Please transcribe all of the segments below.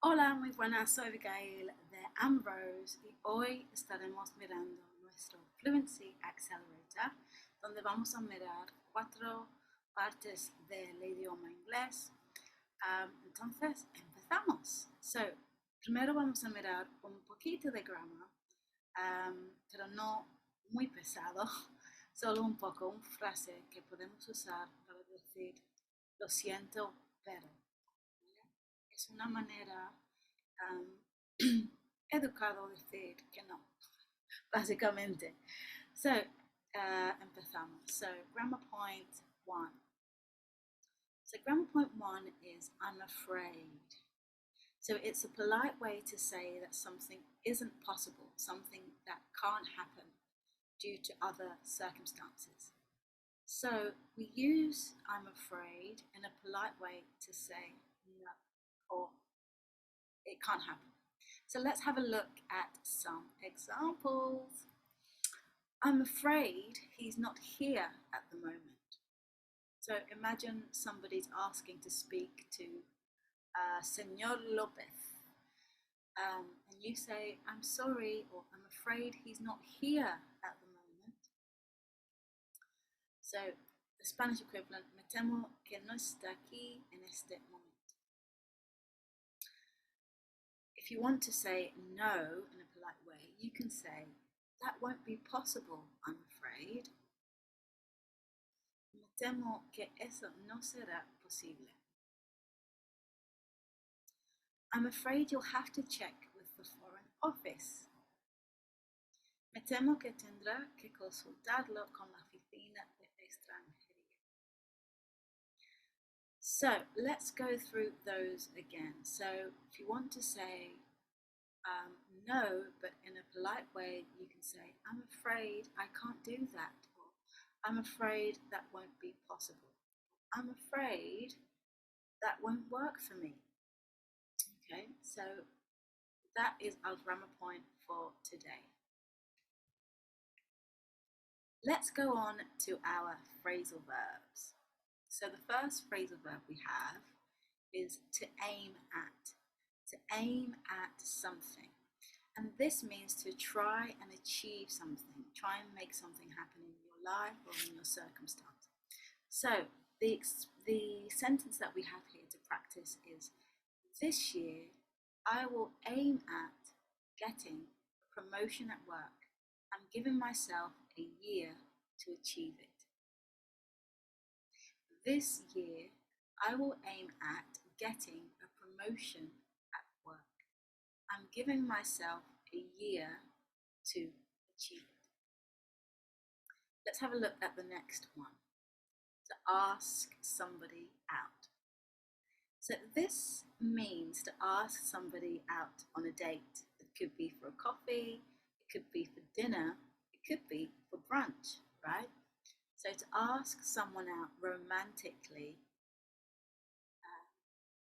Hola, muy buenas, soy Abigail de Ambrose y hoy estaremos mirando nuestro Fluency Accelerator, donde vamos a mirar 4 partes del idioma inglés. Entonces, empezamos. Primero vamos a mirar un poquito de grammar, pero no muy pesado, solo un poco, una frase que podemos usar para decir lo siento, pero. Es una manera educado decir que no, básicamente. Empezamos. Grammar point 1. Grammar point 1 is I'm afraid. So it's a polite way to say that something isn't possible, something that can't happen due to other circumstances. So we use I'm afraid in a polite way to say no or it can't happen. So let's have a look at some examples. I'm afraid he's not here at the moment. So imagine somebody's asking to speak to Senor Lopez. And you say, I'm sorry, or I'm afraid he's not here at the moment. So the Spanish equivalent, me temo que no está aquí en este momento. If you want to say no in a polite way, you can say, that won't be possible, I'm afraid. Me temo que eso no será posible. I'm afraid you'll have to check with the Foreign Office. Me temo que tendrá que consultarlo con la oficina de extranjería. So let's go through those again. So if you want to say no, but in a polite way, you can say, I'm afraid I can't do that, or I'm afraid that won't be possible. I'm afraid that won't work for me. Okay, so that is our grammar point for today. Let's go on to our phrasal verbs. So the first phrasal verb we have is to aim at. To aim at something. And this means to try and achieve something, try and make something happen in your life or in your circumstance. So the sentence that we have here to practice is, this year I will aim at getting a promotion at work. I'm giving myself a year to achieve it. This year I will aim at getting a promotion at work. I'm giving myself a year to achieve it. Let's have a look at the next one. To ask somebody out. So this means to ask somebody out on a date. It could be for a coffee, it could be for dinner, it could be for brunch, right? So to ask someone out romantically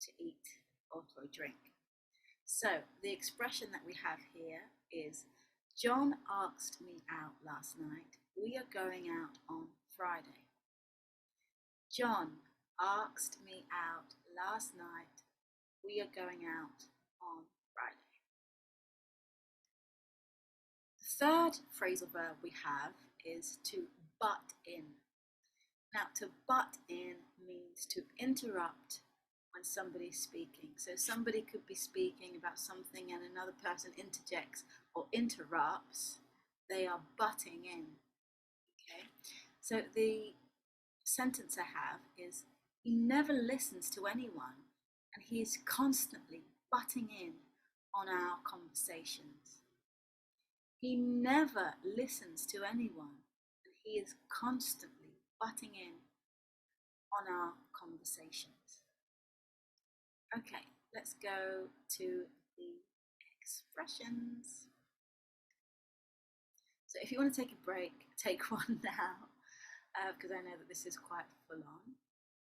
to eat or for a drink. So the expression that we have here is, John asked me out last night. We are going out on Friday. John asked me out last night. We are going out on Friday. The third phrasal verb we have is to butt in. Now, to butt in means to interrupt when somebody's speaking. So somebody could be speaking about something and another person interjects or interrupts. They are butting in. Okay. So the sentence I have is, he never listens to anyone and he is constantly butting in on our conversations. He never listens to anyone and he is constantly butting in on our conversations. Okay, let's go to the expressions. So if you want to take a break, take one now, because I know that this is quite full on.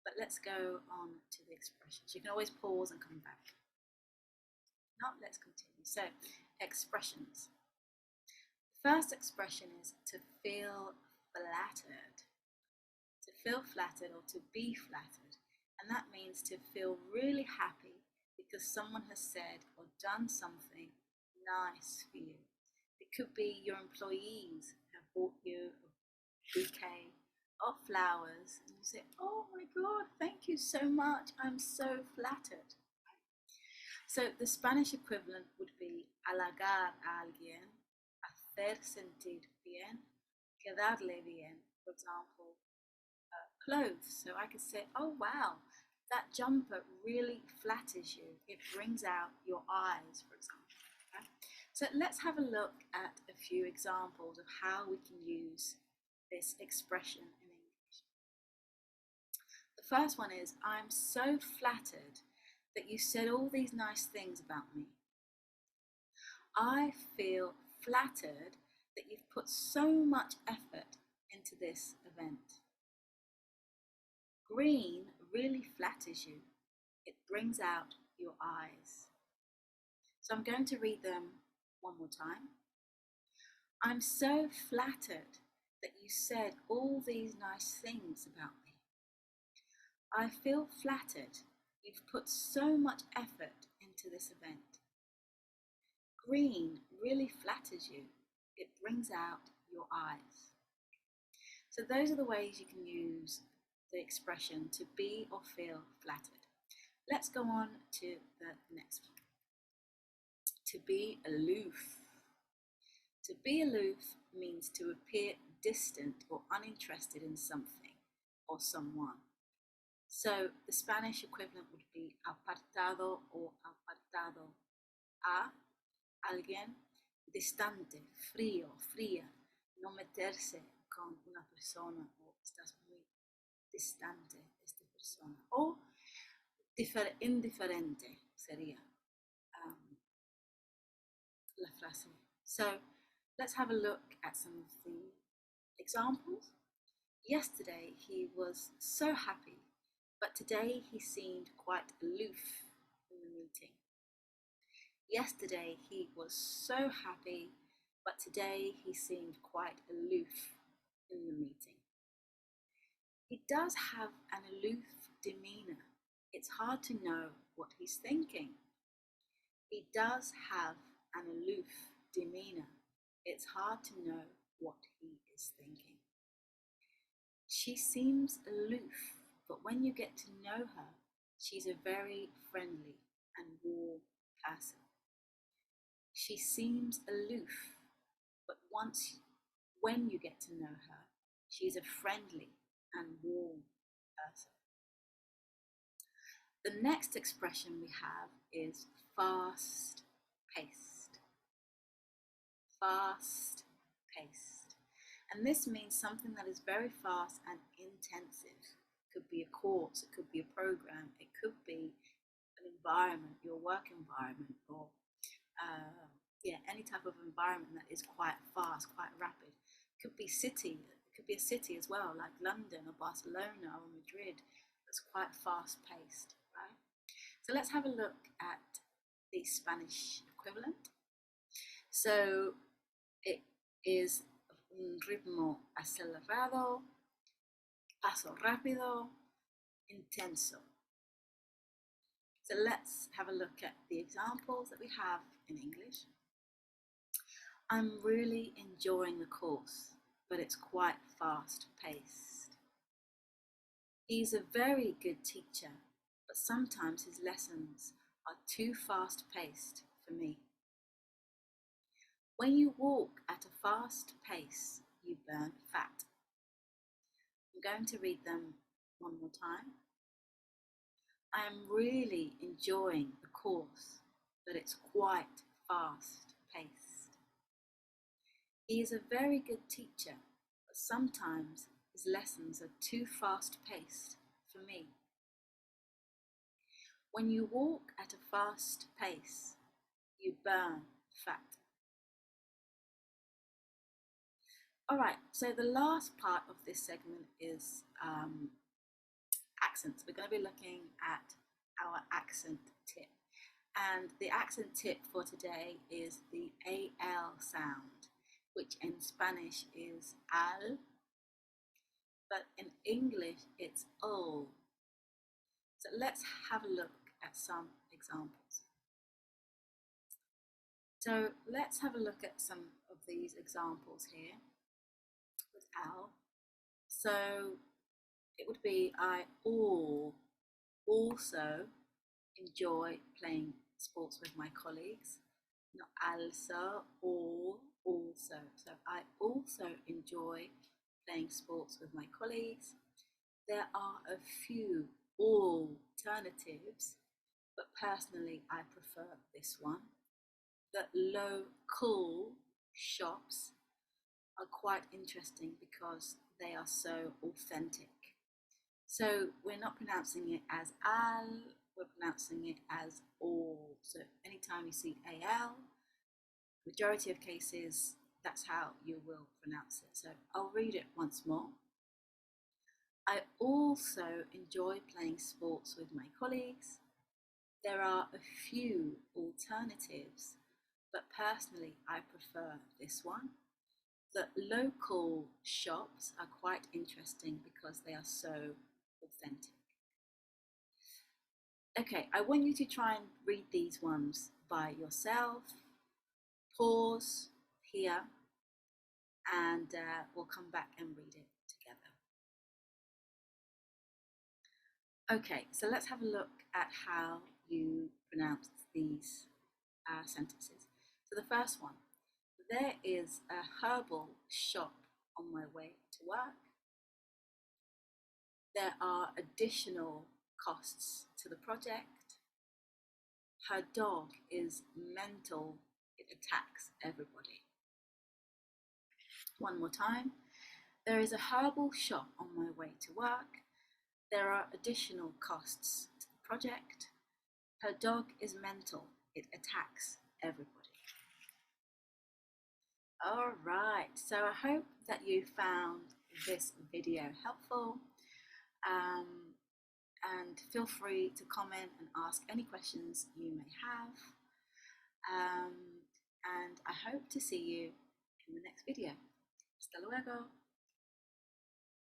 But let's go on to the expressions. You can always pause and come back. Now let's continue. So, expressions. The first expression is to feel flattered. To feel flattered or to be flattered. And that means to feel really happy because someone has said or done something nice for you. It could be your employees have bought you a bouquet of flowers and you say, oh my God, thank you so much, I'm so flattered. So the Spanish equivalent would be halagar a alguien, hacer sentir bien, quedarle bien. For example, clothes. So I could say, oh wow, that jumper really flatters you. It brings out your eyes, for example. Okay? So let's have a look at a few examples of how we can use this expression in English. The first one is, I'm so flattered that you said all these nice things about me. I feel flattered that you've put so much effort into this event. Green really flatters you. It brings out your eyes. So I'm going to read them one more time. I'm so flattered that you said all these nice things about me. I feel flattered you've put so much effort into this event. Green really flatters you. It brings out your eyes. So those are the ways you can use the expression to be or feel flattered. Let's go on to the next one. To be aloof. To be aloof means to appear distant or uninterested in something or someone. So the Spanish equivalent would be apartado or apartado. A, alguien distante, frío, fría, no meterse con una persona o estás muy distante de esta persona. O indiferente sería la frase. So let's have a look at some of the examples. Yesterday he was so happy, but today he seemed quite aloof in the meeting. Yesterday he was so happy, but today he seemed quite aloof in the meeting. He does have an aloof demeanour. It's hard to know what he's thinking. He does have an aloof demeanour. It's hard to know what he is thinking. She seems aloof, but when you get to know her, she's a very friendly and warm person. She seems aloof, but when you get to know her, she's a friendly and warm person. The next expression we have is fast paced. Fast paced. And this means something that is very fast and intensive. It could be a course, it could be a program, it could be an environment, your work environment, or any type of environment that is quite fast, quite rapid. It could be city, it could be a city as well, like London or Barcelona or Madrid. That's quite fast paced, right? So let's have a look at the Spanish equivalent. So it is un ritmo acelerado, paso rápido, intenso. So let's have a look at the examples that we have in English. I'm really enjoying the course, but it's quite fast paced. He's a very good teacher, but sometimes his lessons are too fast paced for me. When you walk at a fast pace, you burn fat. I'm going to read them one more time. I am really enjoying the course, but it's quite fast paced. He is a very good teacher, but sometimes his lessons are too fast paced for me. When you walk at a fast pace, you burn fat. Alright, so the last part of this segment is accents. We're going to be looking at our accent tip. And the accent tip for today is the AL sound, which in Spanish is al, but in English it's o. So let's have a look at some examples. So let's have a look at some of these examples here with Al. So it would be I also enjoy playing sports with my colleagues. Not also, or also. So I also enjoy playing sports with my colleagues. There are a few alternatives, but personally I prefer this one. The local shops are quite interesting because they are so authentic. So we're not pronouncing it as al, we're pronouncing it as all. So anytime you see al, majority of cases, that's how you will pronounce it. So I'll read it once more. I also enjoy playing sports with my colleagues. There are a few alternatives, but personally I prefer this one. The local shops are quite interesting because they are so authentic. Okay, I want you to try and read these ones by yourself. Pause here and we'll come back and read it together. Okay, so let's have a look at how you pronounce these sentences. So the first one, there is a herbal shop on my way to work. There are additional costs to the project. Her dog is mental, it attacks everybody. One more time. There is a herbal shop on my way to work. There are additional costs to the project. Her dog is mental, it attacks everybody. All right, so I hope that you found this video helpful. And feel free to comment and ask any questions you may have. And I hope to see you in the next video. Hasta luego.